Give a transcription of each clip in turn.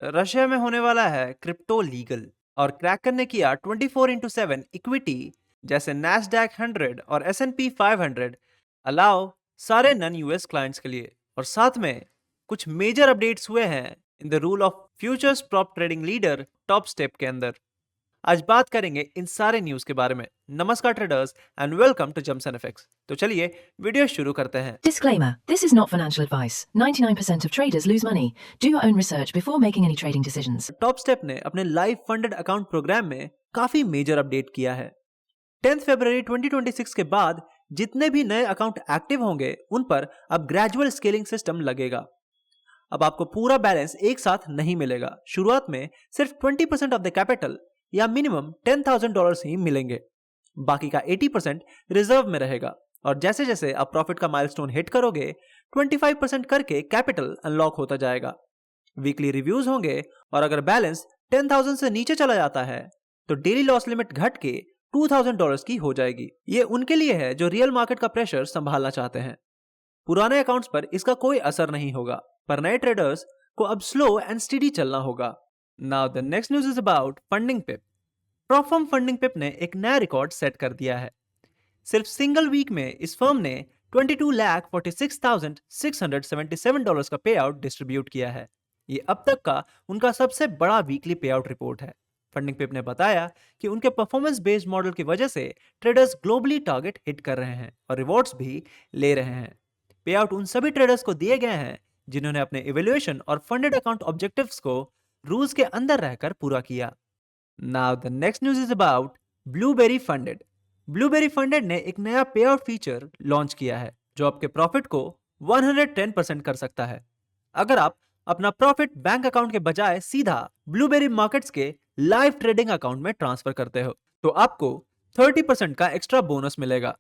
Russia में होने वाला है क्रिप्टो लीगल और क्रैकन ने किया 24x7 इक्विटी जैसे नैस्डैक 100 और S&P 500 अलाउ सारे नन यूएस क्लाइंट्स के लिए। और साथ में कुछ मेजर अपडेट्स हुए हैं in the rule of futures prop trading leader top step के अंदर। आज बात करेंगे इन सारे न्यूज के बारे में। नमस्कार traders and welcome to jumps and FX. तो चलिए वीडियो शुरू करते हैं। Disclaimer: This is not financial advice. 99% of traders lose money. Do your own research before making any trading decisions. Top step ने अपने लाइव फंडेड अकाउंट प्रोग्राम में काफी major update किया है। 10 फरवरी 2026 के बाद जितने भी नए अकाउंट एक्टिव होंगे उन पर अब ग्रेजुअल स्केलिंग सिस्टम लगेगा। अब आपको पूरा बैलेंस एक साथ नहीं मिलेगा। शुरुआत में सिर्फ 20% ऑफ द कैपिटल या मिनिमम $10,000 ही मिलेंगे। बाकी का 80% रिजर्व में रहेगा और जैसे जैसे आप प्रॉफिट का माइलस्टोन हिट करोगे 25% करके कैपिटल अनलॉक होता जाएगा। वीकली रिव्यूज होंगे और अगर बैलेंस 10,000 से नीचे चला जाता है तो डेली लॉस लिमिट घट के $2,000 की हो जाएगी। ये उनके लिए है जो रियल मार्केट का प्रेशर संभालना चाहते हैं। पुराने अकाउंट्स पर इसका कोई असर नहीं होगा, पर नए ट्रेडर्स को अब स्लो एंड स्टेडी चलना होगा। Now the next news is about Funding Pip. Prop firm Funding Pip ने एक नया रिकॉर्ड सेट कर दिया है। सिर्फ सिंगल वीक में इस फर्म ने $22,46,677 का पे आउट डिस्ट्रीब्यूट किया है। ये अब तक का उनका सबसे बड़ा वीकली पे आउट रिपोर्ट है। फंडिंग पिप ने बताया कि उनके परफॉर्मेंस बेस्ड मॉडल की वजह से ट्रेडर्स ग्लोबली टारगेट हिट कर रहे हैं और रिवॉर्ड्स भी ले रहे हैं। पे आउट उन सभी ट्रेडर्स को दिए गए हैं जिन्होंने अपने इवैल्यूएशन और फंडेड अकाउंट ऑब्जेक्टिव्स को रूल्स के अंदर रहकर पूरा किया। Now the next news is about blueberry funded. Blueberry funded ने एक नया पे आउट फीचर लॉन्च किया है जो आपके प्रॉफिट को 110% कर सकता है। अगर आप अपना प्रॉफिट बैंक अकाउंट के बजाय सीधा ब्लूबेरी मार्केट्स के लाइव ट्रेडिंग अकाउंट में ट्रांसफर करते हो तो आपको 30% का एक्स्ट्रा बोनस मिलेगा।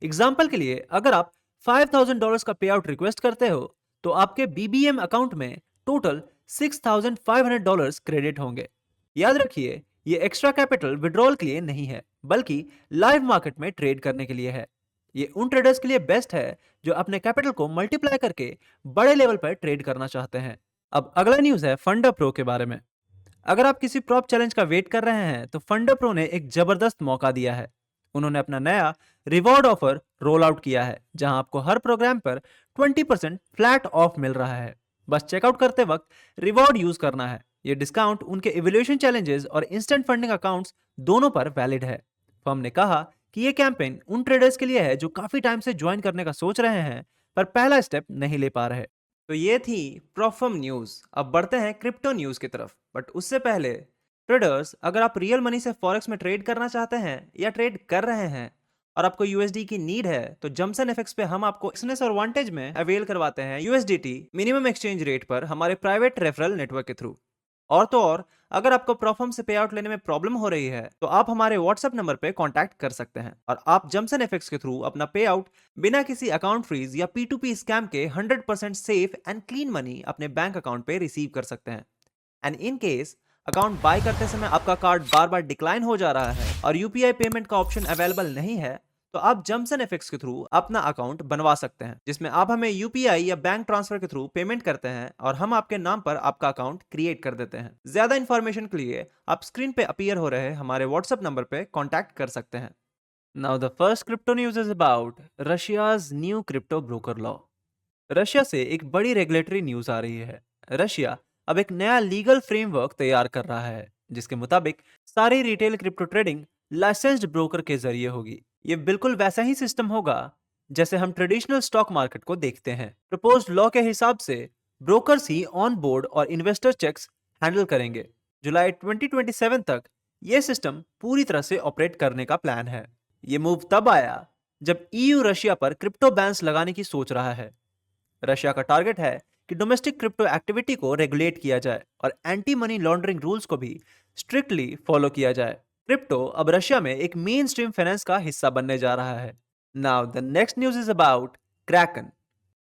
एग्जाम्पल के लिए अगर आप $5,000 का पे आउट रिक्वेस्ट करते हो तो आपके BBM अकाउंट में टोटल $6,500 क्रेडिट होंगे। याद रखिए, ये एक्स्ट्रा कैपिटल विड्रॉल के लिए नहीं है बल्कि लाइव मार्केट में ट्रेड करने के लिए है। ये उन ट्रेडर्स के लिए बेस्ट है जो अपने कैपिटल को मल्टीप्लाई करके बड़े लेवल पर ट्रेड करना चाहते हैं। अब अगला न्यूज है फंडा प्रो के बारे में। अगर आप किसी प्रॉप चैलेंज का वेट कर रहे हैं तो फंडा प्रो ने एक जबरदस्त मौका दिया है। उन्होंने अपना नया रिवॉर्ड ऑफर रोल आउट किया है जहां आपको हर प्रोग्राम पर 20% फ्लैट ऑफ मिल रहा है। बस चेकआउट करते वक्त रिवॉर्ड यूज करना है। ये डिस्काउंट उनके इवैल्यूएशन चैलेंजेस और इंस्टेंट फंडिंग अकाउंट्स दोनों पर वैलिड है। फर्म ने कहा कि ये कैंपेन उन ट्रेडर्स के लिए है जो काफी टाइम से ज्वाइन करने का सोच रहे हैं पर पहला स्टेप नहीं ले पा रहे। तो ये थी प्रॉफर्म न्यूज। अब बढ़ते हैं क्रिप्टो न्यूज की तरफ, बट उससे पहले ट्रेडर्स, अगर आप रियल मनी से फॉरेक्स में ट्रेड करना चाहते हैं या ट्रेड कर रहे हैं और आपको यूएसडी की नीड है तो जम्प्स एंड एफएक्स पे हम आपको एक्सनेस और वांटेज में अवेल करवाते हैं यूएसडीटी मिनिमम एक्सचेंज रेट पर हमारे प्राइवेट रेफरल नेटवर्क के थ्रू। और तो और, अगर आपको प्रॉफर्म से पे आउट लेने में प्रॉब्लम हो रही है तो आप हमारे व्हाट्सएप नंबर पे कांटेक्ट कर सकते हैं और आप जम्प्स एंड एफएक्स के थ्रू अपना पे आउट बिना किसी अकाउंट फ्रीज या P2P स्कैम के 100% सेफ एंड क्लीन मनी अपने बैंक अकाउंट पे रिसीव कर सकते हैं। And in case account by करते समय आपका कार्ड बार बार डिक्लाइन हो जा रहा है और यूपीआई पेमेंट का ऑप्शन अवेलेबल नहीं है तो आप जम्प्स एंड एफएक्स के थ्रू अपना अकाउंट बनवा सकते हैं जिसमें आप हमें यूपीआई या बैंक ट्रांसफर के थ्रू पेमेंट करते हैं और हम आपके नाम पर आपका अकाउंट क्रिएट कर देते हैं। ज्यादा इंफॉर्मेशन के लिए आप स्क्रीन पे अपीयर हो रहे हमारे व्हाट्सएप नंबर पे कांटेक्ट कर सकते हैं। Now the first crypto news is about Russia's new crypto broker law. Russia से एक बड़ी रेगुलेटरी न्यूज आ रही है। रशिया अब एक नया लीगल फ्रेमवर्क तैयार कर रहा है जिसके मुताबिक सारी retail crypto trading licensed broker के जरिए होगी। ये बिल्कुल वैसा ही सिस्टम होगा जैसे हम ट्रेडिशनल स्टॉक मार्केट को देखते हैं। प्रपोज्ड लॉ के हिसाब से ब्रोकर्स ही ऑन बोर्ड और इन्वेस्टर चेक्स हैंडल करेंगे। जुलाई 2027 तक यह सिस्टम पूरी तरह से ऑपरेट करने का प्लान है। ये मूव तब आया जब ईयू रशिया पर क्रिप्टो बैन्स लगाने की सोच रहा है। रशिया का टारगेट है कि डोमेस्टिक क्रिप्टो एक्टिविटी को रेगुलेट किया जाए और एंटी मनी लॉन्ड्रिंग रूल्स को भी स्ट्रिक्टली फॉलो किया जाए। क्रिप्टो अब रशिया में एक मेन स्ट्रीम फाइनेंस का हिस्सा बनने जा रहा है। Now the next news is about Kraken.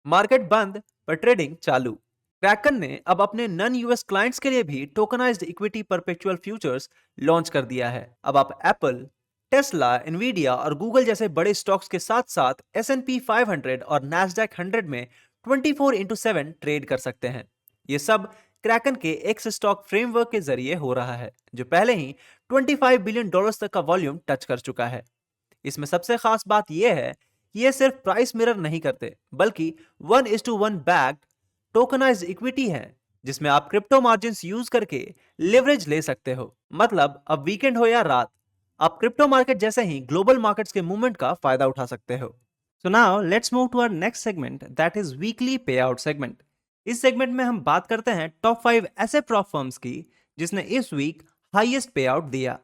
Market बंद पर ट्रेडिंग चालू। क्रैकन ने अब अपने नन यूएस क्लाइंट्स के लिए भी tokenised equity perpetual futures launch कर दिया है। अब आप एप्पल, टेस्ला, एनवीडिया और गूगल जैसे बड़े स्टॉक्स के साथ साथ S&P 500 और नैस्डैक 100 में 24x7 ट्रेड कर सकते हैं। ये सब क्रैकन के एक्स स्टॉक फ्रेमवर्क के जरिए हो रहा है, जो पहले ही $25 बिलियन तक का वॉल्यूम टच कर चुका है। इसमें सबसे खास बात यह है कि ये सिर्फ प्राइस मिरर नहीं करते, बल्कि 1:1 बैक्ड टोकनाइज्ड इक्विटी है, जिसमें आप क्रिप्टो मार्जिन यूज करके लिवरेज ले सकते हो। मतलब अब वीकेंड हो या रात, आप क्रिप्टो मार्केट जैसे ही ग्लोबल मार्केट्स के मूवमेंट का फायदा उठा सकते हो। So now let's move to our next segment, that is weekly pay out segment. इस सेगमेंट में हम बात करते हैं टॉप 5 ऐसे प्रॉप फर्म्स की जिसने इस वीक हाईएस्ट पे आउट दिया।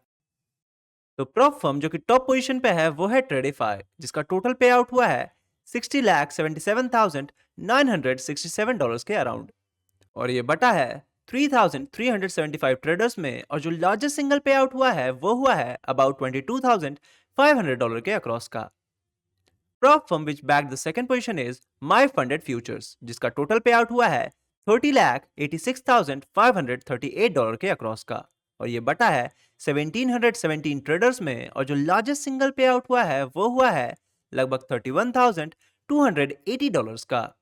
तो प्रॉप फर्म जो कि टॉप पोजीशन पे है वो है ट्रेडिफाई, जिसका टोटल पे आउट हुआ है $60,77,967 के अराउंड, और ये बटा है 3,375 ट्रेडर्स में, और जो लार्जेस्ट सिंगल पे आउट हुआ है वो हुआ है अबाउट $22,500 के अक्रॉस का। Prop firm which back the second position is my funded futures, जिसका टोटल पे आउट हुआ है $30,86,538 के अक्रॉस का, और ये बटा है 1,717 ट्रेडर्स में, और जो लार्जेस्ट सिंगल पे आउट हुआ है वो हुआ है लगभग $31,280 का।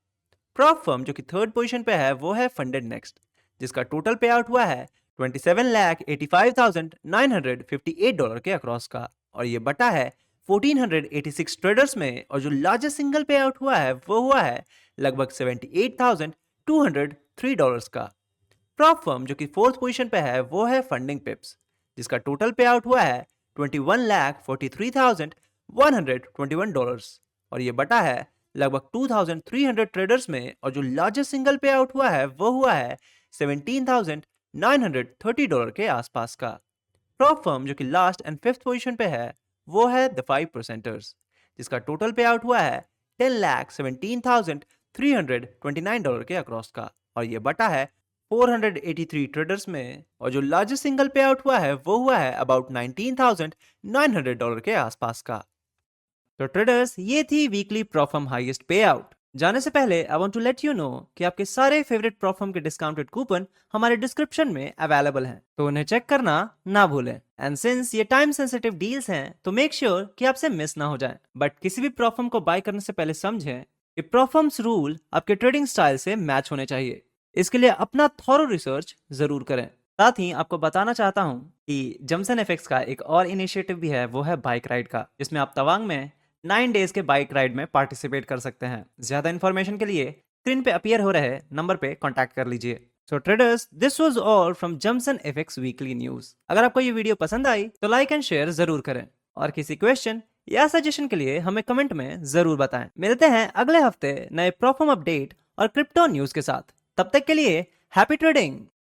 प्रॉप फर्म जो कि थर्ड पोजीशन पे है वो है फंडेड नेक्स्ट, जिसका टोटल पे आउट हुआ है $27,85,958 के अक्रॉस का, और ये बटा है 1,486 ट्रेडर्स में, और जो लार्जेस्ट सिंगल पे आउट हुआ है वो हुआ है लगभग $78,203 का। प्रॉप फर्म जो कि फोर्थ पोजीशन पे है वो है फंडिंग पिप्स, जिसका टोटल पे आउट हुआ है $21,43,121, और ये बटा है लगभग 2,300 ट्रेडर्स में, और जो लार्जेस्ट सिंगल पे आउट हुआ है वो हुआ है $17,930 के आसपास का। प्रॉप फर्म जो कि लास्ट एंड फिफ्थ पोजीशन पे है वो है द 5%ers, जिसका टोटल पे आउट हुआ है $10,17,329 के अक्रॉस का, और ये बटा है 483 ट्रेडर्स में, और जो लार्जेस्ट सिंगल पे आउट हुआ है वो हुआ है अबाउट $19,900 के आसपास का। तो ट्रेडर्स, ये थी weekly prop firm highest pay out. जाने से पहले I want to let you know कि आपके सारे फेवरेट प्रॉप फर्म के डिस्काउंटेड कूपन हमारे डिस्क्रिप्शन में अवेलेबल हैं, तो उन्हें चेक करना ना भूलें। एंड सिंस ये टाइम सेंसिटिव डील्स हैं तो मेक श्योर कि आपसे मिस ना हो जाए। बट किसी भी प्रॉप फर्म को बाय करने से पहले समझें कि प्रॉप फर्म्स रूल आपके ट्रेडिंग स्टाइल से मैच होने चाहिए। इसके लिए अपना थॉरो रिसर्च जरूर करें। साथ ही आपको बताना चाहता हूँ कि जमसन एफएक्स का एक और इनिशिएटिव भी है, वो है बाइक राइड का, जिसमें आप तवांग में 9 डेज के बाइक राइड में पार्टिसिपेट कर सकते हैं। ज्यादा इन्फॉर्मेशन के लिए स्क्रीन पे अपीयर हो रहे नंबर पे कांटेक्ट कर लीजिए। So traders, this was all from Jamson FX weekly news. अगर आपको ये वीडियो पसंद आई तो लाइक एंड शेयर जरूर करें, और किसी क्वेश्चन या सजेशन के लिए हमें कमेंट में जरूर बताएं। मिलते हैं अगले हफ्ते नए प्रॉप फर्म अपडेट और क्रिप्टो न्यूज के साथ। तब तक के लिए हैप्पी ट्रेडिंग।